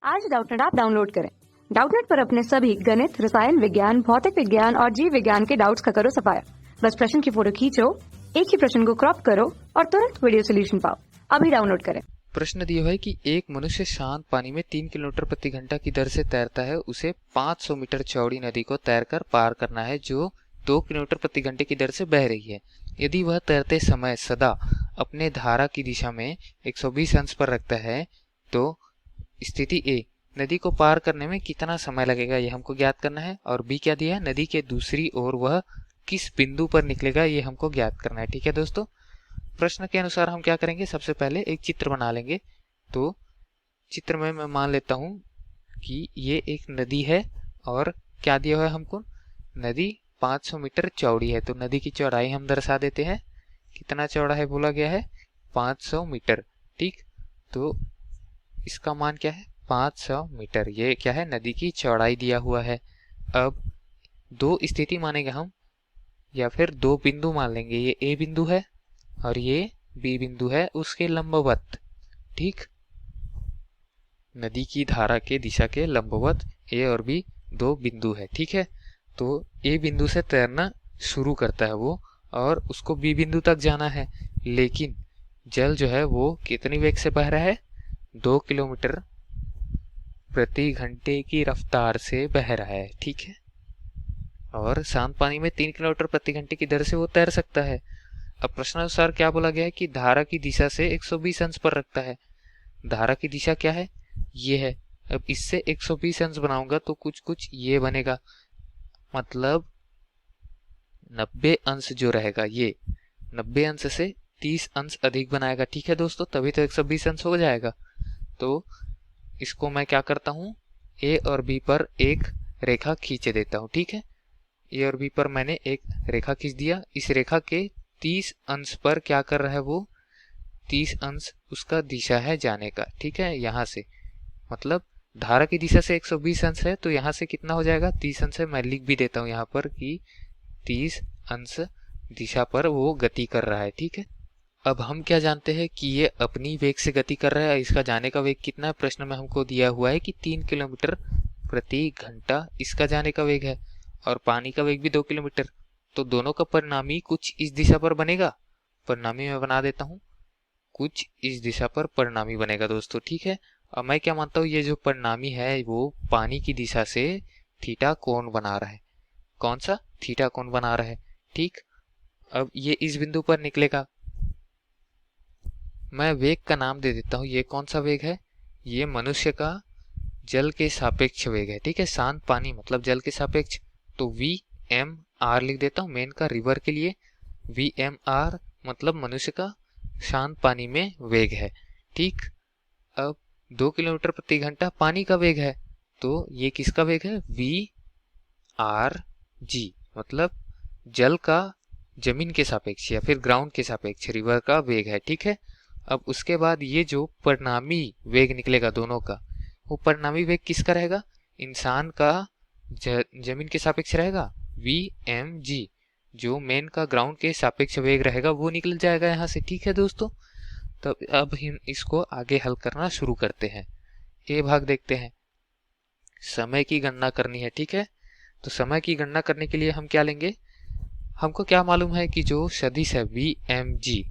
आज Doubtnut app download करें। Doubtnut पर अपने सभी गणित, रसायन विज्ञान, भौतिक विज्ञान और जीव विज्ञान के डाउट्स का करो सफाया। बस प्रश्न की फोटो खींचो, एक ही प्रश्न को क्रॉप करो और तुरंत वीडियो सोल्यूशन पाओ। अभी डाउनलोड करें। प्रश्न दिया है कि एक मनुष्य शांत पानी में 3 किलोमीटर प्रति घंटा की दर से तैरता है। उसे 500 मीटर चौड़ी नदी को तैरकर पार करना है जो 2 किलोमीटर प्रति घंटे की दर से बह रही है। यदि वह तैरते समय सदा अपने धारा की दिशा में 120 अंश पर रखता है तो स्थिति ए, नदी को पार करने में कितना समय लगेगा ये हमको ज्ञात करना है। और बी क्या दिया है, नदी के दूसरी ओर वह किस बिंदु पर निकलेगा ये हमको ज्ञात करना है। ठीक है दोस्तों, प्रश्न के अनुसार हम क्या करेंगे, सबसे पहले एक चित्र बना लेंगे। तो चित्र में मैं मान लेता हूं कि ये एक नदी है और क्या दिया हुआ है हमको, नदी 500 मीटर चौड़ी है। तो नदी की चौड़ाई हम दर्शा देते हैं। कितना चौड़ा है बोला गया है, 500 मीटर। ठीक, तो इसका मान क्या है, 500 मीटर। ये क्या है, नदी की चौड़ाई दिया हुआ है। अब दो स्थिति मानेंगे हम या फिर दो बिंदु मान लेंगे। ये ए बिंदु है और ये बी बिंदु है उसके लंबवत। ठीक, नदी की धारा के दिशा के लंबवत ए और बी दो बिंदु है। ठीक है, तो ए बिंदु से तैरना शुरू करता है वो और उसको बी बिंदु तक जाना है। लेकिन जल जो है वो कितनी वेग से बह रहा है, 2 किलोमीटर प्रति घंटे की रफ्तार से बह रहा है। ठीक है, और शांत पानी में 3 किलोमीटर प्रति घंटे की दर से वो तैर सकता है। अब प्रश्नानुसार क्या बोला गया है कि धारा की दिशा से 120 अंश पर रखता है। धारा की दिशा क्या है, ये है। अब इससे 120 अंश बनाऊंगा तो कुछ कुछ ये बनेगा, मतलब 90 अंश जो रहेगा ये 90 अंश से 30 अंश अधिक बनाएगा। ठीक है दोस्तों, तभी तो 120 अंश हो जाएगा। तो इसको मैं क्या करता हूँ, ए और बी पर एक रेखा खींच देता हूँ। ठीक है, ए और बी पर मैंने एक रेखा खींच दिया। इस रेखा के 30 अंश पर क्या कर रहा है वो, 30 अंश उसका दिशा है जाने का। ठीक है, यहाँ से मतलब धारा की दिशा से 120 अंश है तो यहाँ से कितना हो जाएगा, 30 अंश है। मैं लिख भी देता हूँ यहाँ पर कि 30 अंश दिशा पर वो गति कर रहा है। ठीक है, अब हम क्या जानते हैं कि ये अपनी वेग से गति कर रहा है। इसका जाने का वेग कितना है, प्रश्न में हमको दिया हुआ है कि 3 किलोमीटर प्रति घंटा इसका जाने का वेग है और पानी का वेग भी 2 किलोमीटर। तो दोनों का परिणामी कुछ इस दिशा पर बनेगा। परिणामी मैं बना देता हूँ, कुछ इस दिशा पर परिणामी बनेगा दोस्तों। ठीक है, अब मैं क्या मानता हूँ, ये जो परिणामी है वो पानी की दिशा से थीटा कोण बना रहा है। कौन सा, थीटा कोण बना रहा है। ठीक, अब ये इस बिंदु पर निकलेगा। मैं वेग का नाम दे देता हूँ, ये कौन सा वेग है, ये मनुष्य का जल के सापेक्ष वेग है। ठीक है, शांत पानी मतलब जल के सापेक्ष। तो वी एम आर लिख देता हूँ मेन का, रिवर के लिए वी एम आर मतलब मनुष्य का शांत पानी में वेग है। ठीक, अब 2 किलोमीटर प्रति घंटा पानी का वेग है तो ये किसका वेग है, वी आर जी मतलब जल का जमीन के सापेक्ष या फिर ग्राउंड के सापेक्ष रिवर का वेग है। ठीक है, अब उसके बाद ये जो परिणामी वेग निकलेगा दोनों का, वो परिणामी वेग किसका रहेगा, इंसान का जमीन के सापेक्ष रहेगा वी एम जी। जो मेन का ग्राउंड के सापेक्ष वेग रहेगा वो निकल जाएगा यहाँ से। ठीक है दोस्तों, तो अब हम इसको आगे हल करना शुरू करते हैं। ए भाग देखते हैं, समय की गणना करनी है। ठीक है, तो समय की गणना करने के लिए हम क्या लेंगे, हमको क्या मालूम है कि जो सदिश है वी एम जी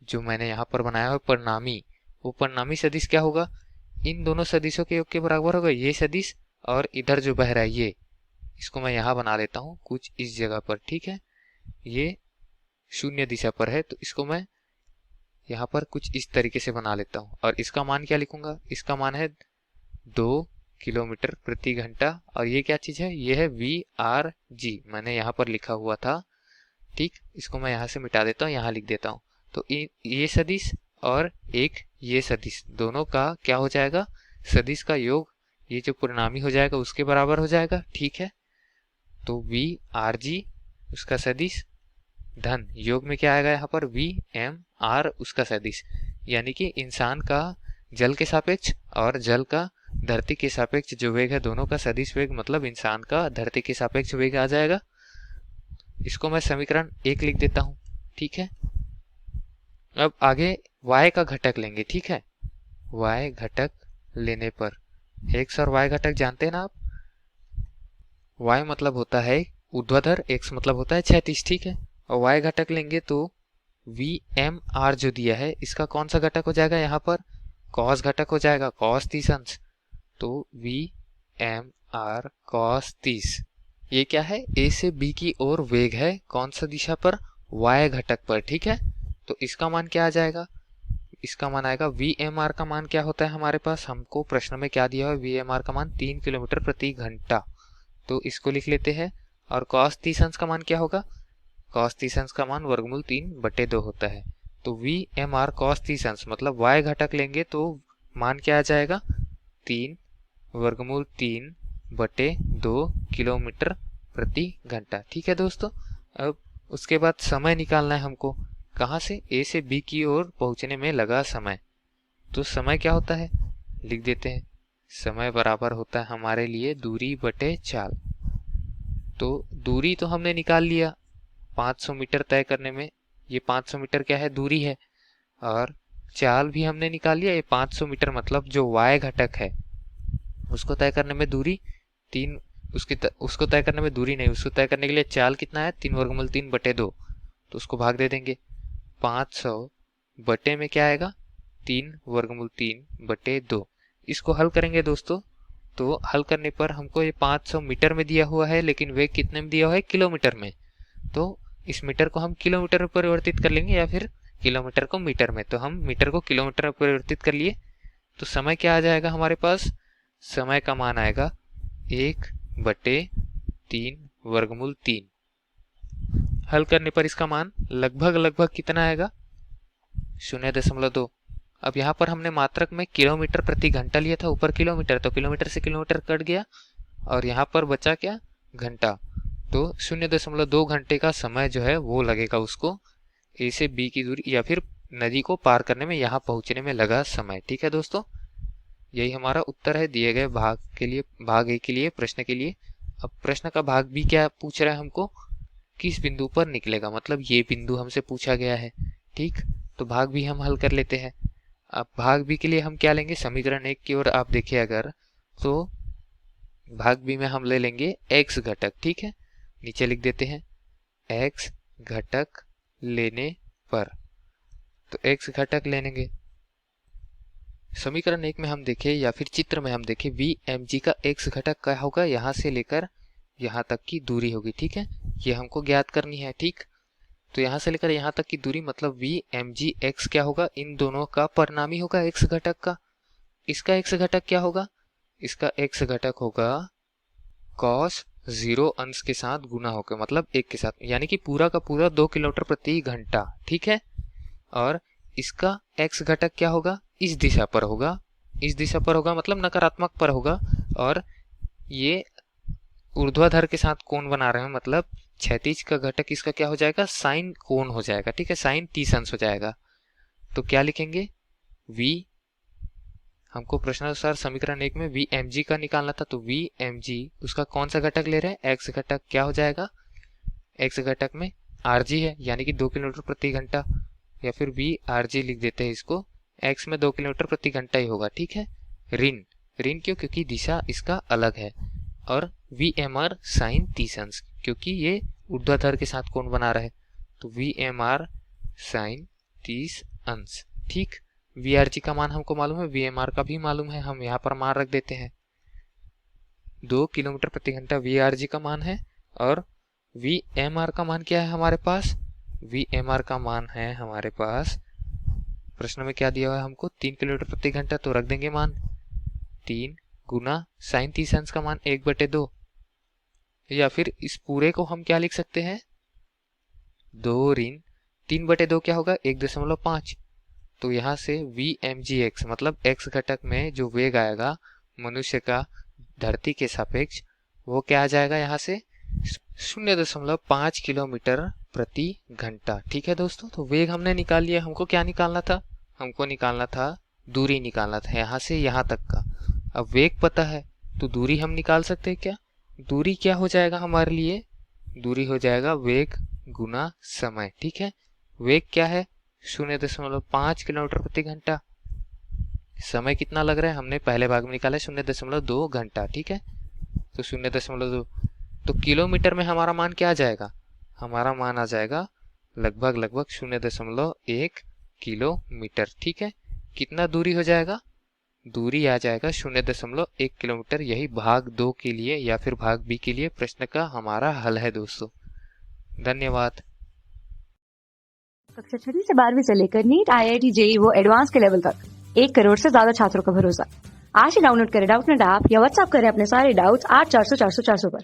जो मैंने यहाँ पर बनाया है परिणामी, वो परिणामी सदिश क्या होगा, इन दोनों सदिशों के योग के बराबर होगा ये सदिश और इधर जो बह रहा है ये, इसको मैं यहाँ बना लेता हूँ कुछ इस जगह पर। ठीक है, ये शून्य दिशा पर है तो इसको मैं यहाँ पर कुछ इस तरीके से बना लेता हूँ और इसका मान क्या लिखूंगा, इसका मान है 2 किलोमीटर प्रति घंटा और ये क्या चीज है, ये है वी आर जी, मैंने यहाँ पर लिखा हुआ था। ठीक, इसको मैं यहाँ से मिटा देता हूँ, यहाँ लिख देता हूँ। तो ये सदिश और एक ये सदिश दोनों का क्या हो जाएगा, सदिश का योग ये जो परिणामी हो जाएगा उसके बराबर हो जाएगा। ठीक है, तो वी आर जी उसका सदिश धन योग में क्या आएगा यहाँ पर, वी एम आर उसका सदिश, यानी कि इंसान का जल के सापेक्ष और जल का धरती के सापेक्ष जो वेग है दोनों का सदिश वेग मतलब इंसान का धरती के सापेक्ष वेग आ जाएगा। इसको मैं समीकरण 1 लिख देता हूँ। ठीक है, अब आगे y का घटक लेंगे। ठीक है, y घटक लेने पर एक्स और वाई घटक जानते हैं ना आप। वाई मतलब होता है ऊर्ध्वाधर, एक्स मतलब होता है क्षैतिज, ठीक है। और वाई घटक लेंगे तो वी एम आर जो दिया है इसका कौन सा घटक हो जाएगा यहाँ पर, कॉस घटक हो जाएगा, कॉस 30 अंश। तो वी एम आर कॉस 30 ये क्या है, ए से बी की ओर वेग है, कौन सा दिशा पर, वाई घटक पर, ठीक है। तो इसका मान क्या आ जाएगा, इसका मान आएगा वी एम आर का मान क्या होता है हमारे पास, हमको प्रश्न में क्या दिया हुआ है, वी एम आर का मान 3 किलोमीटर प्रति घंटा, तो इसको लिख लेते हैं। और कॉस 30 अंश का मान क्या होगा, कॉस 30 अंश का मान वर्गमूल 3/2 होता है। तो वी एम आर कॉस 30 अंश मतलब वाई घटक लेंगे तो मान क्या आ जाएगा, 3 वर्गमूल 3/2 किलोमीटर प्रति घंटा, ठीक है दोस्तों। अब उसके बाद समय निकालना है हमको, कहाँ से, ए से बी की ओर पहुंचने में लगा समय। तो समय क्या होता है, लिख देते हैं, समय बराबर होता है हमारे लिए दूरी बटे चाल। तो दूरी तो हमने निकाल लिया 500 मीटर तय करने में, ये 500 मीटर क्या है, दूरी है। और चाल भी हमने निकाल लिया, ये 500 मीटर मतलब जो वाई घटक है उसको तय करने में दूरी 3, उसको तय करने में दूरी नहीं, उसको तय करने के लिए चाल कितना है, 3 वर्गमूल 3/2, तो उसको भाग दे देंगे। 500 बटे में क्या आएगा, 3 वर्गमूल 3/2। इसको हल करेंगे दोस्तों, तो हल करने पर हमको ये 500 मीटर में दिया हुआ है, लेकिन वेग कितने में दिया हुआ है, किलोमीटर में। तो इस मीटर को हम किलोमीटर में परिवर्तित कर लेंगे या फिर किलोमीटर को मीटर में, तो हम मीटर को किलोमीटर में परिवर्तित कर लिए। तो समय क्या आ जाएगा हमारे पास, समय का मान आएगा 1/3 वर्गमूल 3। हल करने पर इसका मान लगभग कितना आएगा, 0.2। अब यहाँ पर हमने मात्रक में किलोमीटर प्रति घंटा लिया था, ऊपर किलोमीटर, तो किलोमीटर से किलोमीटर कट गया और यहाँ पर बचा क्या, घंटा। तो 0.2 घंटे का समय जो है वो लगेगा उसको, ए से बी की दूरी या फिर नदी को पार करने में, यहाँ पहुंचने में लगा समय, ठीक है दोस्तों। यही हमारा उत्तर है दिए गए भाग के लिए, भाग ए के लिए, प्रश्न के लिए। अब प्रश्न का भाग बी क्या पूछ रहा है हमको, किस बिंदु पर निकलेगा, मतलब ये बिंदु हमसे पूछा गया है, ठीक। तो भाग बी हम हल कर लेते हैं। अब भाग बी के लिए हम क्या लेंगे, समीकरण 1 की ओर आप देखिए अगर, तो भाग बी में हम ले लेंगे x घटक, ठीक है। नीचे लिख देते हैं x घटक लेने पर, तो x घटक लेंगे। समीकरण 1 में हम देखें या फिर चित्र में हम देखें, वी एम जी का x घटक क्या होगा, यहाँ से लेकर यहाँ तक की दूरी होगी, ठीक है। ये हमको ज्ञात करनी है, ठीक। तो यहाँ से लेकर यहाँ तक की दूरी मतलब वी एम जी एक्स क्या होगा, इन दोनों का परिणामी होगा x घटक का। इसका x घटक क्या होगा, इसका x घटक होगा cos 0 अंश के साथ गुना होकर, मतलब 1 के साथ, यानी कि पूरा का पूरा 2 किलोमीटर प्रति घंटा, ठीक है। और इसका x घटक क्या होगा, इस दिशा पर होगा, इस दिशा पर होगा मतलब नकारात्मक पर होगा। और ये ऊर्ध्वाधर के साथ कोण बना रहे हैं, मतलब क्षैतिज का घटक इसका क्या हो जाएगा, साइन कोण हो जाएगा, ठीक है, साइन 30 अंश हो जाएगा। तो क्या लिखेंगे, v, हमको प्रश्नानुसार समीकरण 1 में वी एम जी का निकालना था, तो वी एम जी उसका कौन सा घटक ले रहे हैं, x घटक क्या हो जाएगा, x घटक में आर जी है यानी कि 2 किलोमीटर प्रति घंटा, या फिर वी आर जी लिख देते हैं इसको, x में 2 किलोमीटर प्रति घंटा ही होगा, ठीक है। ऋण ऋण क्यों, क्योंकि दिशा इसका अलग है। और वी एम आर साइन 30 अंश, क्योंकि ये ऊर्ध्वाधर के साथ कोण बना रहा है, तो वी एम आर साइन 30 अंश, ठीक। वी आर जी का मान हमको मालूम है, वी एम आर का भी मालूम है, हम यहाँ पर मान रख देते हैं 2 किलोमीटर प्रति घंटा वी आर जी का मान है। और वी एम आर का मान क्या है हमारे पास, वी एम आर का मान है हमारे पास, प्रश्न में क्या दिया हुआ है हमको, 3 किलोमीटर प्रति घंटा, तो रख देंगे मान 3 गुना साइन 30 अंश का मान 1/2, या फिर इस पूरे को हम क्या लिख सकते हैं, 2 ऋण 3/2 क्या होगा, 1.5। तो यहाँ से वी एम जी एक्स मतलब x घटक में जो वेग आएगा मनुष्य का धरती के सापेक्ष, वो क्या आ जाएगा यहाँ से 0.5 किलोमीटर प्रति घंटा, ठीक है दोस्तों। तो वेग हमने निकाल लिया, हमको क्या निकालना था, हमको निकालना था दूरी निकालना था यहाँ से यहाँ तक का। अब वेग पता है तो दूरी हम निकाल सकते हैं क्या, दूरी क्या हो जाएगा हमारे लिए, दूरी हो जाएगा वेग गुना समय, ठीक है। वेग क्या है 0.5 किलोमीटर प्रति घंटा, समय कितना लग रहा है, हमने पहले भाग में निकाला 0.2 घंटा, ठीक है। तो 0.2, तो किलोमीटर में हमारा मान क्या आ जाएगा, हमारा मान आ जाएगा लगभग 0.1 किलोमीटर, ठीक है। कितना दूरी हो जाएगा, दूरी आ जाएगा 0.1 किलोमीटर। यही भाग 2 के लिए या फिर भाग बी के लिए प्रश्न का हमारा हल है दोस्तों। धन्यवाद। कक्षा 6वीं से 12वीं से लेकर नीट, IIT, JEE वो एडवांस के लेवल तक 1 करोड़ से ज्यादा छात्रों का भरोसा। आज ही डाउनलोड करें डाउटनेट ऐप या व्हाट्सएप करें अपने सारे डाउट्स 8400 400 400 पर।